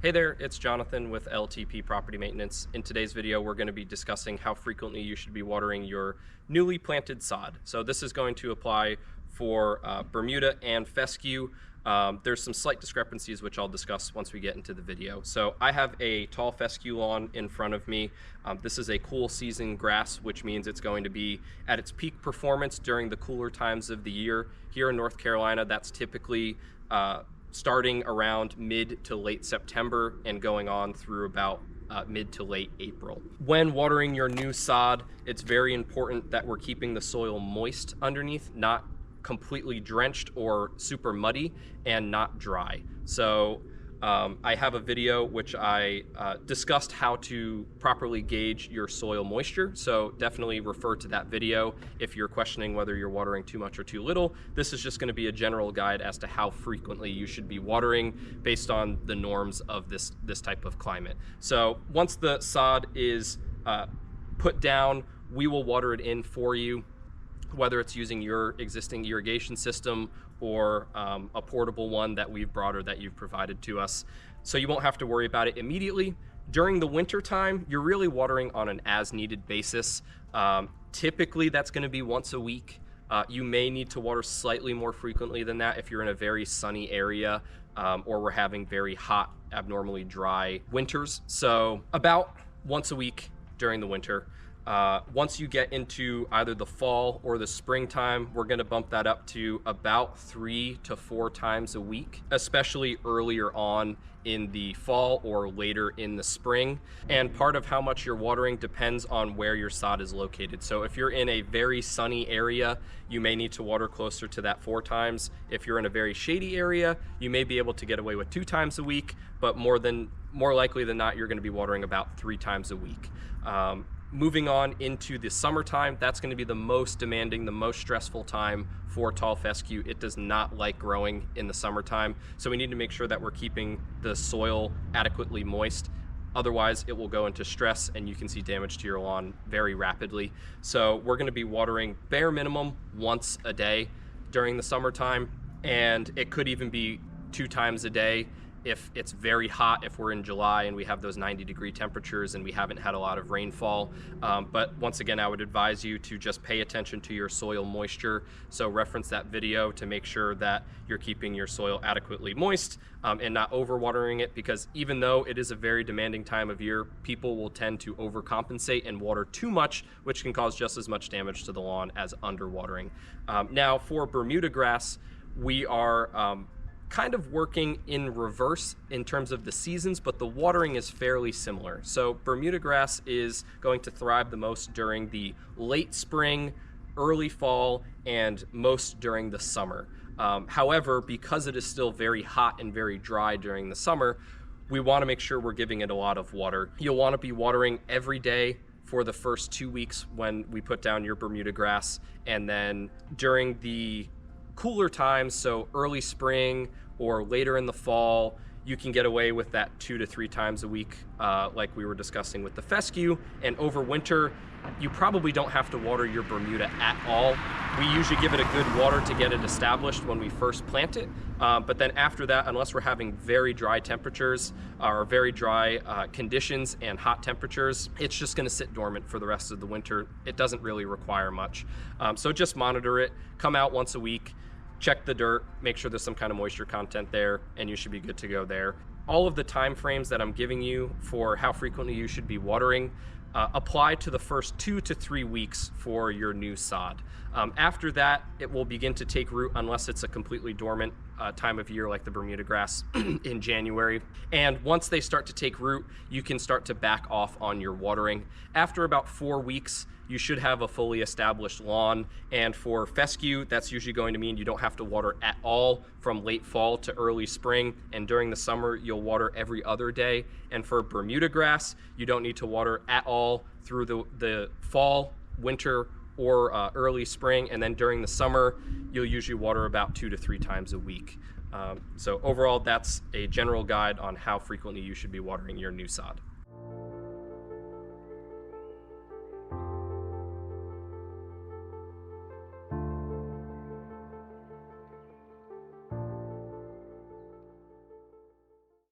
Hey there, it's Jonathan with LTP Property Maintenance. In today's video, we're going to be discussing how frequently you should be watering your newly planted sod. So this is going to apply for Bermuda and fescue. There's some slight discrepancies which I'll discuss once we get into the video. So I have a tall fescue lawn in front of me. This is a cool season grass, which means it's going to be at its peak performance during the cooler times of the year. Here in North Carolina, that's typically starting around mid to late September and going on through about mid to late April. When watering your new sod, it's very important that we're keeping the soil moist underneath, not completely drenched or super muddy, and not dry. So I have a video which I discussed how to properly gauge your soil moisture, so definitely refer to that video if you're questioning whether you're watering too much or too little. This is just going to be a general guide as to how frequently you should be watering based on the norms of this type of climate. So once the sod is put down, we will water it in for you, whether it's using your existing irrigation system or a portable one that we've brought or that you've provided to us. So you won't have to worry about it immediately. During the winter time, you're really watering on an as-needed basis. Typically, that's going to be once a week. You may need to water slightly more frequently than that if you're in a very sunny area or we're having very hot, abnormally dry winters. So about once a week during the winter. Once you get into either the fall or the springtime, we're going to bump that up to about 3 to 4 times a week, especially earlier on in the fall or later in the spring. And part of how much you're watering depends on where your sod is located. So if you're in a very sunny area, you may need to water closer to that 4 times. If you're in a very shady area, you may be able to get away with 2 times a week, but more likely than not, you're going to be watering about 3 times a week. Moving on into the summertime, that's going to be the most demanding, the most stressful time for tall fescue. It does not like growing in the summertime, so we need to make sure that we're keeping the soil adequately moist. Otherwise, it will go into stress and you can see damage to your lawn very rapidly. So we're going to be watering bare minimum once a day during the summertime, and it could even be 2 times a day if it's very hot, if we're in July and we have those 90-degree temperatures and we haven't had a lot of rainfall. But once again, I would advise you to just pay attention to your soil moisture. So reference that video to make sure that you're keeping your soil adequately moist and not overwatering it, because even though it is a very demanding time of year, people will tend to overcompensate and water too much, which can cause just as much damage to the lawn as underwatering. Now for Bermuda grass, we are kind of working in reverse in terms of the seasons, but the watering is fairly similar. So Bermuda grass is going to thrive the most during the late spring, early fall, and most during the summer. However, because it is still very hot and very dry during the summer, we want to make sure we're giving it a lot of water. You'll want to be watering every day for the first 2 weeks when we put down your Bermuda grass, and then during the cooler times, so early spring or later in the fall, you can get away with that 2 to 3 times a week, like we were discussing with the fescue. And over winter, you probably don't have to water your Bermuda at all. We usually give it a good water to get it established when we first plant it. But then after that, unless we're having very dry temperatures or very dry conditions and hot temperatures, it's just gonna sit dormant for the rest of the winter. It doesn't really require much. So just monitor it, come out once a week, check the dirt, make sure there's some kind of moisture content there, and you should be good to go there. All of the time frames that I'm giving you for how frequently you should be watering apply to the first 2 to 3 weeks for your new sod. After that, it will begin to take root unless it's a completely dormant time of year like the Bermuda grass in January. And once they start to take root, you can start to back off on your watering. After about 4 weeks, you should have a fully established lawn. And for fescue, that's usually going to mean you don't have to water at all from late fall to early spring. And during the summer, you'll water every other day. And for Bermuda grass, you don't need to water at all through the fall, winter, or early spring. And then during the summer, you'll usually water about 2 to 3 times a week. So overall, that's a general guide on how frequently you should be watering your new sod.